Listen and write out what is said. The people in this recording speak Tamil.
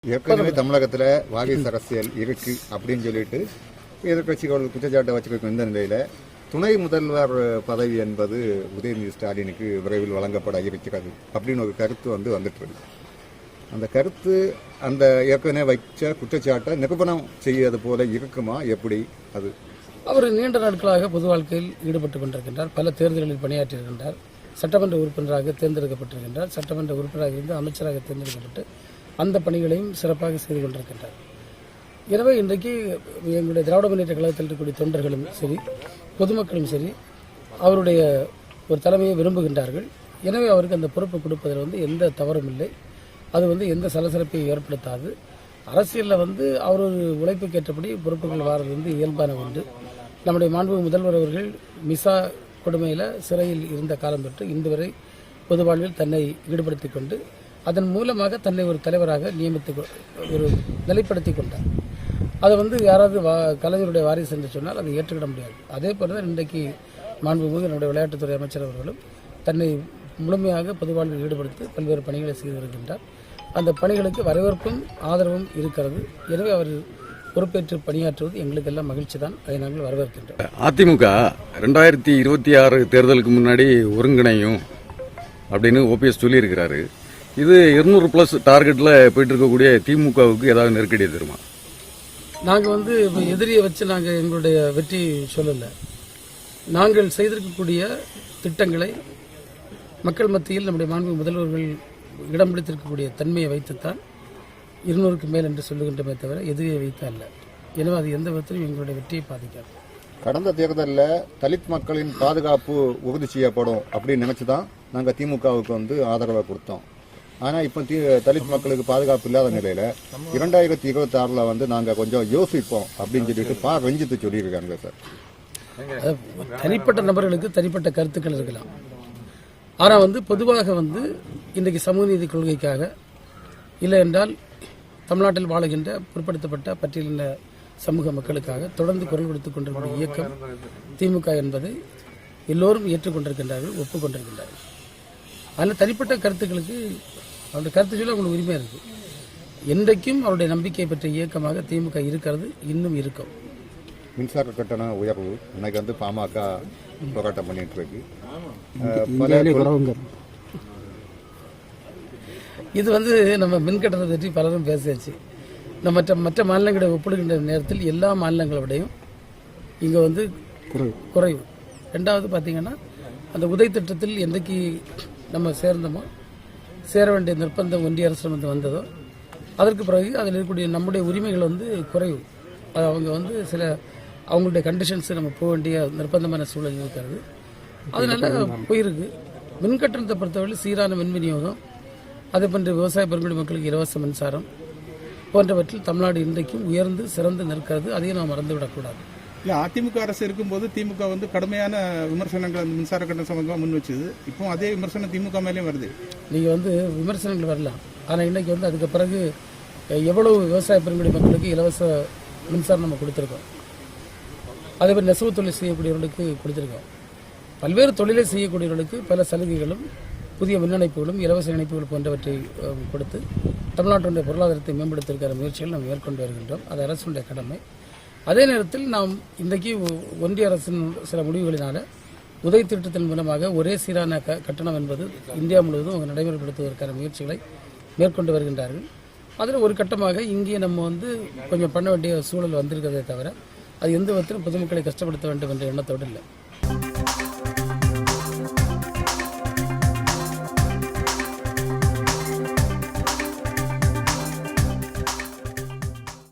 ஏற்கனவே தமிழகத்தில் வாரிசு அரசியல் இருக்கு அப்படின்னு சொல்லிட்டு எதிர்கட்சிகள் குற்றச்சாட்டை வச்சுருக்கும் இந்த நிலையில் துணை முதல்வர் பதவி என்பது உதயநிதி ஸ்டாலினுக்கு விரைவில் வழங்கப்பட இருக்கிறது அப்படின்னு ஒரு கருத்து வந்துட்டு இருக்கு. அந்த கருத்து அந்த ஏற்கனவே வச்ச குற்றச்சாட்டை நிரூபணம் செய்வது போல இருக்குமா? எப்படி அது? அவர் நீண்ட நாட்களாக பொது வாழ்க்கையில் ஈடுபட்டுக் கொண்டிருக்கின்றார். பல தேர்தல்களில் பணியாற்றியிருக்கின்றார். சட்டமன்ற உறுப்பினராக தேர்ந்தெடுக்கப்பட்டிருக்கின்றார். சட்டமன்ற உறுப்பினராக இருந்து அமைச்சராக தேர்ந்தெடுக்கப்பட்டு அந்த பணிகளையும் சிறப்பாக செய்து கொண்டிருக்கின்றார். எனவே இன்றைக்கு எங்களுடைய திராவிட முன்னேற்ற கழகத்தில் இருக்கக்கூடிய தொண்டர்களும் சரி, பொதுமக்களும் சரி, அவருடைய ஒரு தலைமையை விரும்புகின்றார்கள். எனவே அவருக்கு அந்த பொறுப்பு கொடுப்பதில் எந்த தவறும் இல்லை. அது எந்த சலசலப்பையும் ஏற்படுத்தாது. அரசியலில் அவர் ஒரு உழைப்புக்கு ஏற்றபடி பொறுப்புகள் வாரது இயல்பான ஒன்று. நம்முடைய மாண்புமிகு முதல்வர் அவர்கள் மிசா கொடுமையில் சிறையில் இருந்த காலம் தொட்டு இன்று வரை பொது வாழ்வில் தன்னை ஈடுபடுத்திக் கொண்டு அதன் மூலமாக தன்னை ஒரு தலைவராக நியமித்து ஒரு நிலைப்படுத்தி கொண்டார். அதை யாராவது கலைஞருடைய வாரிசு என்று சொன்னால் அதை ஏற்றுக்கிட முடியாது. அதே போல தான் இன்றைக்கு மாண்புமிகு நம்முடைய விளையாட்டுத்துறை அமைச்சர் அவர்களும் தன்னை முழுமையாக பொது வாழ்வில் ஈடுபடுத்தி பல்வேறு பணிகளை செய்து வருகின்றார். அந்த பணிகளுக்கு வரவேற்பும் ஆதரவும் இருக்கிறது. எனவே அவர் பொறுப்பேற்று பணியாற்றுவது எங்களுக்கெல்லாம் மகிழ்ச்சி தான். அதை நாங்கள் வரவேற்கின்றோம். அதிமுக 2026 தேர்தலுக்கு முன்னாடி ஒருங்கிணையும் அப்படின்னு ஓபிஎஸ் சொல்லியிருக்கிறாரு. இது 200+ டார்கெட்ல போயிட்டு இருக்கக்கூடிய திமுகவுக்கு ஏதாவது நெருக்கடி தருமா? நாங்கள் எதிரியை வச்சு நாங்கள் எங்களுடைய வெற்றி சொல்லல. நாங்கள் செய்திருக்கக்கூடிய திட்டங்களை மக்கள் மத்தியில் நம்முடைய மாண்புமிகு முதல்வர்கள் இடம் பிடித்திருக்கக்கூடிய தன்மையை வைத்துத்தான் 200க்கு மேல் என்று சொல்லுகின்றமே தவிர எதிரியை வைத்து அல்ல. எனவே அது எந்த விதத்திலும் எங்களுடைய வெற்றியை பாதிக்காது. கடந்த தேர்தலில் தலித் மக்களின் பாதுகாப்பு உறுதி செய்யப்படும் அப்படின்னு நினைச்சுதான் நாங்கள் திமுகவுக்கு ஆதரவை கொடுத்தோம். ஆனால் இப்போ தலித் மக்களுக்கு பாதுகாப்பு இல்லாத நிலையில் 2026 நாங்கள் கொஞ்சம் யோசிப்போம் அப்படின்னு சொல்லிட்டு ரஞ்சித்து சொல்லியிருக்காங்க சார். தனிப்பட்ட நபர்களுக்கு தனிப்பட்ட கருத்துக்கள் இருக்கலாம். ஆனால் பொதுவாக இன்றைக்கு சமூக நீதி கொள்கைக்காக இல்லை என்றால் தமிழ்நாட்டில் வாழுகின்ற பிற்படுத்தப்பட்ட பட்டியலின சமூக மக்களுக்காக தொடர்ந்து குரல் கொடுத்துக் கொண்டிருக்கிற இயக்கம் திமுக என்பதை எல்லோரும் ஏற்றுக்கொண்டிருக்கின்றார்கள், ஒப்புக்கொண்டிருக்கின்றார்கள். அதில் தனிப்பட்ட கருத்துக்களுக்கு அவருடைய கருத்து சொல்ல அவங்களுக்கு உரிமை இருக்கு. என்றைக்கும் அவருடைய நம்பிக்கை பெற்ற இயக்கமாக திமுக இருக்கிறது, இன்னும் இருக்கும். மின்சார கட்டண உயர்வு இன்னைக்கு பாமக போராட்டம் பண்ணிட்டு இருக்கு. இது நம்ம மின்கட்டணத்தை பற்றி பலரும் பேசியாச்சு. நம்ம மற்ற மாநிலங்களை ஒப்பிடுகின்ற நேரத்தில் எல்லா மாநிலங்களை விடையும் இங்கே குறைவு. ரெண்டாவது பார்த்தீங்கன்னா அந்த உதவி திட்டத்தில் என்றைக்கு நம்ம சேர்ந்தோமோ, சேர வேண்டிய நிர்பந்தம் ஒன்றிய அரசு வந்ததோ அதற்கு பிறகு அதில் இருக்கக்கூடிய நம்முடைய உரிமைகள் குறைவு. அவங்க சில அவங்களுடைய கண்டிஷன்ஸ் நம்ம போக வேண்டிய நிர்பந்தமான சூழல் இருக்கிறது. அதனால போயிருக்கு. மின்கட்டணத்தை பொறுத்தவரை சீரான மின் விநியோகம், அதே போன்ற விவசாய பெருங்குடி மக்களுக்கு இலவச மின்சாரம் போன்றவற்றில் தமிழ்நாடு இன்றைக்கும் உயர்ந்து சிறந்து நிற்கிறது. அதையும் நாம் மறந்துவிடக்கூடாது. இல்லை, அதிமுக அரசு இருக்கும்போது திமுக கடுமையான விமர்சனங்கள் அந்த மின்சார கட்டணம் சம்பந்தமாக முன் வச்சது. இப்போ அதே விமர்சனம் திமுக மேலேயும் வருது. நீங்கள் விமர்சனங்கள் வரலாம். ஆனால் இன்றைக்கி அதுக்கு பிறகு எவ்வளவு விவசாய பெருங்குடி மக்களுக்கு இலவச மின்சாரம் நம்ம கொடுத்துருக்கோம். அதே மாதிரி நெசவு தொழில் செய்யக்கூடியவர்களுக்கு கொடுத்துருக்கோம். பல்வேறு தொழிலை செய்யக்கூடியவர்களுக்கு பல சலுகைகளும் புதிய மின் இணைப்புகளும் இலவச இணைப்புகள் போன்றவற்றை கொடுத்து தமிழ்நாட்டுடைய பொருளாதாரத்தை மேம்படுத்தியிருக்கிற முயற்சிகள் நாம் மேற்கொண்டு வருகின்றோம். அது அரசுடைய கடமை. அதே நேரத்தில் நாம் இன்றைக்கு ஒன்றிய அரசின் சில முடிவுகளினால உதவி திட்டத்தின் மூலமாக ஒரே சீரான கட்டணம் என்பது இந்தியா முழுவதும் நடைமுறைப்படுத்துவதற்கான முயற்சிகளை மேற்கொண்டு வருகின்றார்கள். அதில் ஒரு கட்டமாக இங்கே நம்ம கொஞ்சம் பண்ண வேண்டிய சூழல் வந்திருக்கிறதே தவிர அது எந்த விதத்திலும் பொதுமக்களை கஷ்டப்படுத்த வேண்டும் என்ற எண்ணத்தோடு இல்லை.